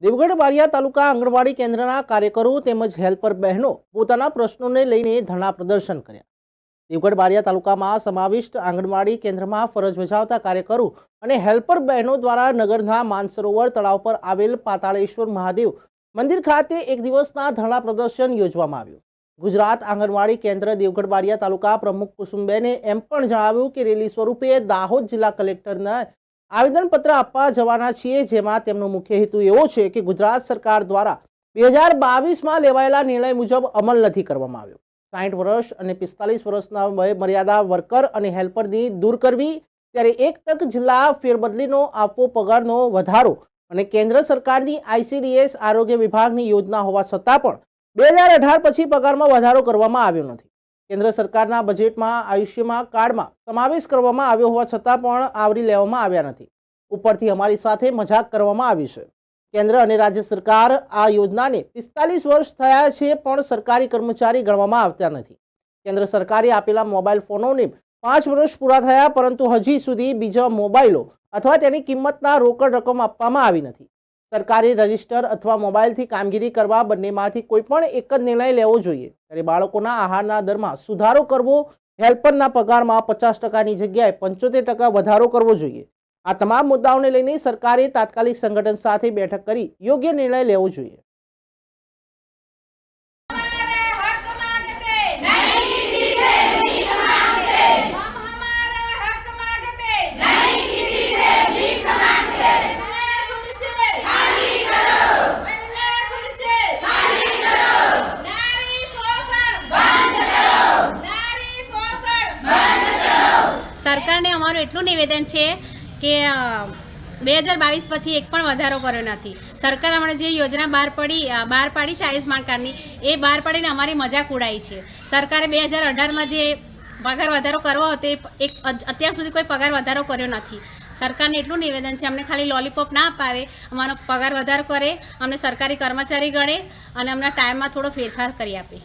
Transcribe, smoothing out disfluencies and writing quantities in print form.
દેવગઢ બારિયા તાલુકા આંગણવાડી કેન્દ્રના કાર્યકરો તેમજ હેલ્પર બહેનો પોતાના પ્રશ્નોને લઈને ધરણા પ્રદર્શન કર્યા। દેવગઢ બારિયા તાલુકામાં સમાવિષ્ટ આંગણવાડી કેન્દ્રમાં ફરજ બજાવતા કાર્યકરો અને હેલ્પર બહેનો દ્વારા નગરના માનસરોવર તળાવ પર આવેલ પાતાળેશ્વર મહાદેવ મંદિર ખાતે એક દિવસના ધરણા પ્રદર્શન યોજવામાં આવ્યું। ગુજરાત આંગણવાડી કેન્દ્ર દેવગઢ બારિયા તાલુકા પ્રમુખ કુસુમબેને એમ પણ જણાવ્યું કે રેલી સ્વરૂપે દાહોદ જિલ્લા કલેક્ટરને આવેદનપત્ર આપવા જવાના છીએ, જેમાં તેમનો મુખ્ય હેતુ એવો છે કે ગુજરાત સરકાર દ્વારા 2022માં લેવાયેલા નિર્ણય મુજબ અમલ નથી કરવામાં આવ્યો। 60 વર્ષ અને 45 વર્ષના વય મર્યાદા વર્કર અને હેલ્પરની દૂર કરવી, ત્યારે એક તક જિલ્લા ફેરબદલીનો આપવો પગારનો વધારો અને કેન્દ્ર સરકારની ICDS આરોગ્ય વિભાગની યોજના હોવા છતાં પણ 2018 પછી પગારમાં વધારો કરવામાં આવ્યો નથી। કેન્દ્ર સરકારના બજેટમાં આયુષ્યમાન કાર્ડમાં સમાવેશ કરવામાં આવ્યો હોવા છતાં પણ આવરી લેવામાં આવ્યા નથી। ઉપરથી અમારી સાથે મજાક કરવામાં આવી છે। કેન્દ્ર અને રાજ્ય સરકાર આ યોજનાને 45 વર્ષ થયા છે પણ સરકારી કર્મચારી ગણવામાં આવતા નથી। કેન્દ્ર સરકારે આપેલા મોબાઈલ ફોનોને 5 વર્ષ પૂરા થયા પરંતુ હજી સુધી બીજા મોબાઈલો અથવા તેની કિંમતના રોકડ રકમ આપવામાં આવી નથી। સરકારે રજિસ્ટર અથવા મોબાઈલથી કામગીરી કરવા બંનેમાંથી કોઈ પણ એક જ નિર્ણય લેવો જોઈએ। ત્યારે બાળકોના આહારના દરમાં સુધારો કરવો, હેલ્પરના પગારમાં 50%ની જગ્યાએ 75% વધારો કરવો જોઈએ। આ તમામ મુદ્દાઓને લઈને સરકારે તાત્કાલિક સંગઠન સાથે બેઠક કરી યોગ્ય નિર્ણય લેવો જોઈએ। સરકારને અમારું એટલું નિવેદન છે કે 2022 પછી એક પણ વધારો કર્યો નથી। સરકાર હમણાં જે યોજના બહાર પાડી છે આયુષ્માન કાર્ડની, એ બહાર પાડીને અમારી મજાક ઉડાવી છે। સરકારે 2018માં જે પગાર વધારો કરવો હતો એ અત્યાર સુધી કોઈ પગાર વધારો કર્યો નથી। સરકારને એટલું નિવેદન છે, અમને ખાલી લોલીપોપ ના અપાવે, અમારો પગાર વધારો કરે, અમને સરકારી કર્મચારી ગણે અને અમને ટાઈમમાં થોડો ફેરફાર કરી આપે।